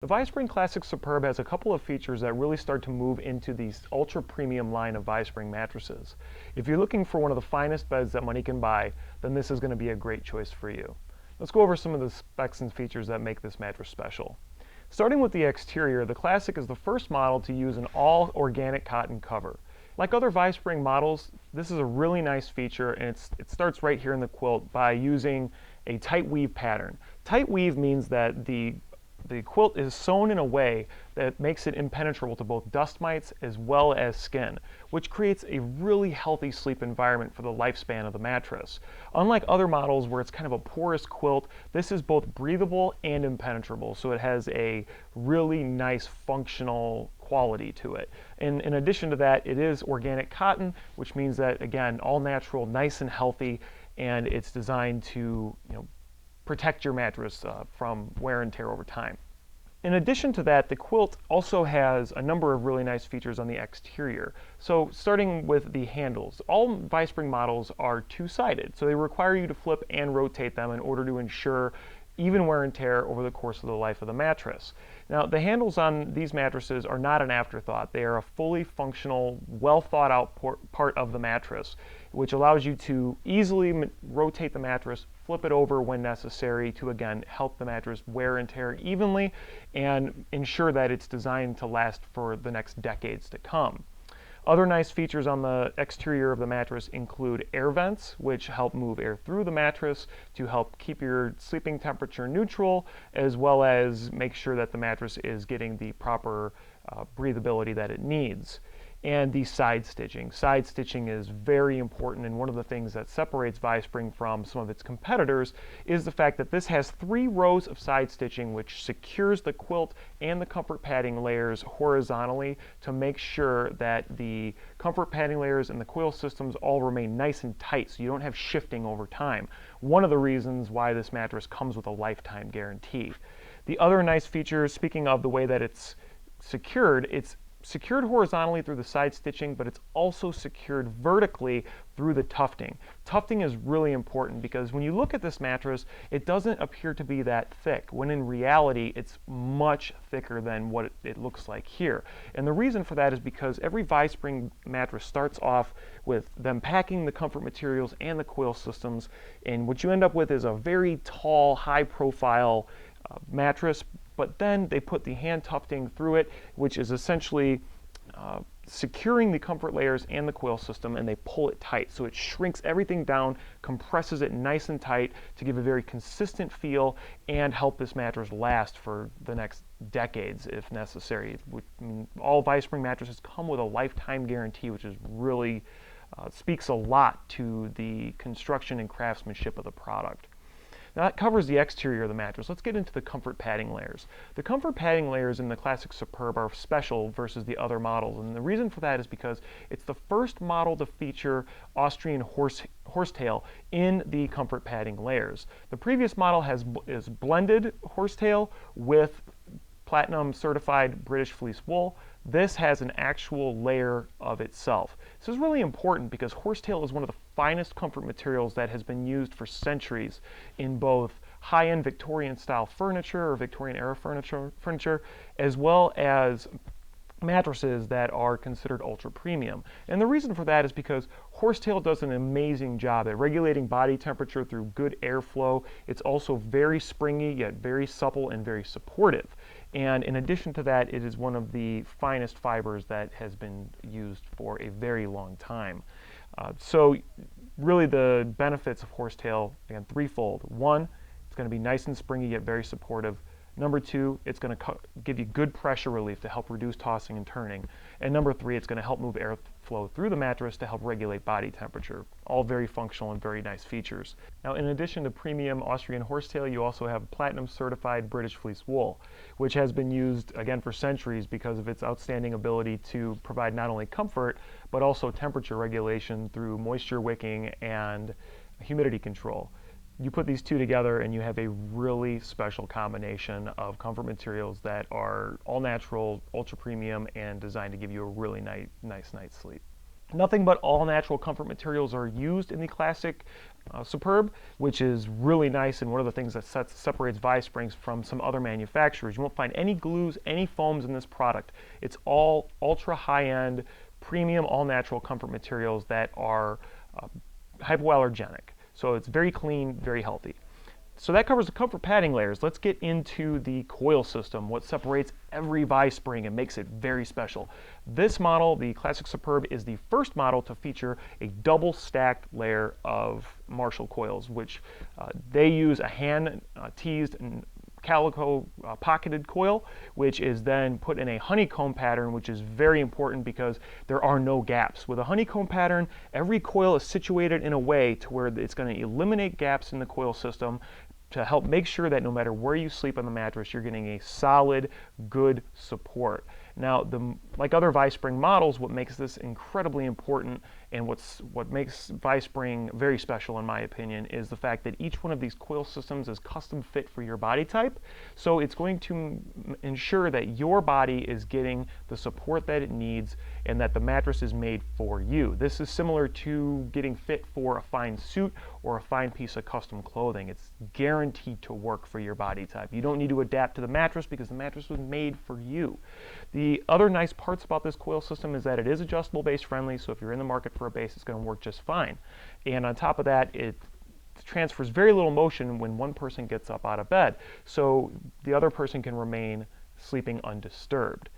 The ViSpring Classic Superb has a couple of features that really start to move into the ultra premium line of ViSpring mattresses. If you're looking for one of the finest beds that money can buy, then this is going to be a great choice for you. Let's go over some of the specs and features that make this mattress special. Starting with the exterior, the Classic is the first model to use an all organic cotton cover. Like other ViSpring models, this is a really nice feature, and it starts right here in the quilt by using a tight weave pattern. Tight weave means that the quilt is sewn in a way that makes it impenetrable to both dust mites as well as skin, which creates a really healthy sleep environment for the lifespan of the mattress. Unlike other models where it's kind of a porous quilt, this is both breathable and impenetrable, so it has a really nice functional quality to it. And in addition to that, it is organic cotton, which means that, again, all natural, nice and healthy, and it's designed to, protect your mattress from wear and tear over time. In addition to that, the quilt also has a number of really nice features on the exterior. So starting with the handles, all ViSpring models are two-sided, so they require you to flip and rotate them in order to ensure even wear and tear over the course of the life of the mattress. Now, the handles on these mattresses are not an afterthought. They are a fully functional, well thought out part of the mattress, which allows you to easily rotate the mattress, flip it over when necessary to, again, help the mattress wear and tear evenly and ensure that it's designed to last for the next decades to come. Other nice features on the exterior of the mattress include air vents, which help move air through the mattress to help keep your sleeping temperature neutral, as well as make sure that the mattress is getting the proper breathability that it needs. And the side stitching. Side stitching is very important, and one of the things that separates ViSpring from some of its competitors is the fact that this has 3 rows of side stitching which secures the quilt and the comfort padding layers horizontally to make sure that the comfort padding layers and the coil systems all remain nice and tight so you don't have shifting over time. One of the reasons why this mattress comes with a lifetime guarantee. The other nice feature, speaking of the way that it's secured horizontally through the side stitching, but it's also secured vertically through the tufting. Tufting is really important because when you look at this mattress, it doesn't appear to be that thick, when in reality, it's much thicker than what it looks like here. And the reason for that is because every ViSpring mattress starts off with them packing the comfort materials and the coil systems, and what you end up with is a very tall, high-profile mattress, but then they put the hand tufting through it, which is essentially securing the comfort layers and the coil system, and they pull it tight. So it shrinks everything down, compresses it nice and tight to give a very consistent feel and help this mattress last for the next decades if necessary. All ViSpring mattresses come with a lifetime guarantee, which is really speaks a lot to the construction and craftsmanship of the product. Now that covers the exterior of the mattress. Let's get into the comfort padding layers. The comfort padding layers in the Classic Superb are special versus the other models, and the reason for that is because it's the first model to feature Austrian horsetail in the comfort padding layers. The previous model is blended horsetail with platinum certified British fleece wool. This has an actual layer of itself. This is really important because horsetail is one of the finest comfort materials that has been used for centuries in both high-end Victorian style furniture or Victorian era furniture, as well as mattresses that are considered ultra premium. And the reason for that is because horsetail does an amazing job at regulating body temperature through good airflow. It's also very springy, yet very supple and very supportive. And in addition to that, it is one of the finest fibers that has been used for a very long time. So really the benefits of horsetail, again, threefold. One, it's going to be nice and springy yet very supportive. Number 2, it's going to give you good pressure relief to help reduce tossing and turning. And number 3, it's going to help move airflow through the mattress to help regulate body temperature. All very functional and very nice features. Now, in addition to premium Austrian horsetail, you also have platinum certified British fleece wool, which has been used, again, for centuries because of its outstanding ability to provide not only comfort, but also temperature regulation through moisture wicking and humidity control. You put these two together and you have a really special combination of comfort materials that are all natural, ultra premium, and designed to give you a really nice night's sleep. Nothing but all natural comfort materials are used in the Classic Superb, which is really nice, and one of the things that separates ViSprings from some other manufacturers. You won't find any glues, any foams in this product. It's all ultra high-end, premium, all natural comfort materials that are hypoallergenic. So it's very clean, very healthy. So that covers the comfort padding layers. Let's get into the coil system, what separates every ViSpring and makes it very special. This model, the Classic Superb, is the first model to feature a double stacked layer of Marshall coils, which they use a hand teased and calico pocketed coil, which is then put in a honeycomb pattern, which is very important because there are no gaps. With a honeycomb pattern, every coil is situated in a way to where it's going to eliminate gaps in the coil system to help make sure that no matter where you sleep on the mattress, you're getting a solid, good support. Now, like other ViSpring models, what makes this incredibly important and what makes ViSpring very special, in my opinion, is the fact that each one of these coil systems is custom fit for your body type. So it's going to ensure that your body is getting the support that it needs and that the mattress is made for you. This is similar to getting fit for a fine suit or a fine piece of custom clothing. It's guaranteed to work for your body type. You don't need to adapt to the mattress because the mattress was made for you. The other nice parts about this coil system is that it is adjustable base friendly, so if you're in the market for a base, it's going to work just fine. And on top of that, it transfers very little motion when one person gets up out of bed, so the other person can remain sleeping undisturbed.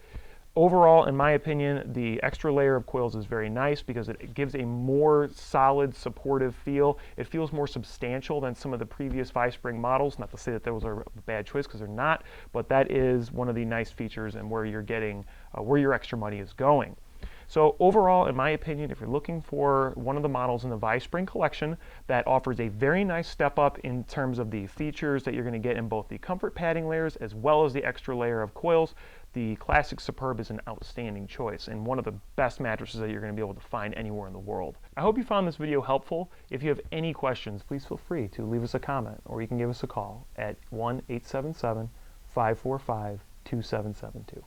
Overall, in my opinion, the extra layer of coils is very nice because it gives a more solid, supportive feel. It feels more substantial than some of the previous ViSpring models. Not to say that those are a bad choice, because they're not, but that is one of the nice features and where you're getting, where your extra money is going. So overall, in my opinion, if you're looking for one of the models in the ViSpring collection that offers a very nice step up in terms of the features that you're going to get in both the comfort padding layers as well as the extra layer of coils, the Classic Superb is an outstanding choice and one of the best mattresses that you're going to be able to find anywhere in the world. I hope you found this video helpful. If you have any questions, please feel free to leave us a comment, or you can give us a call at 1-877-545-2772.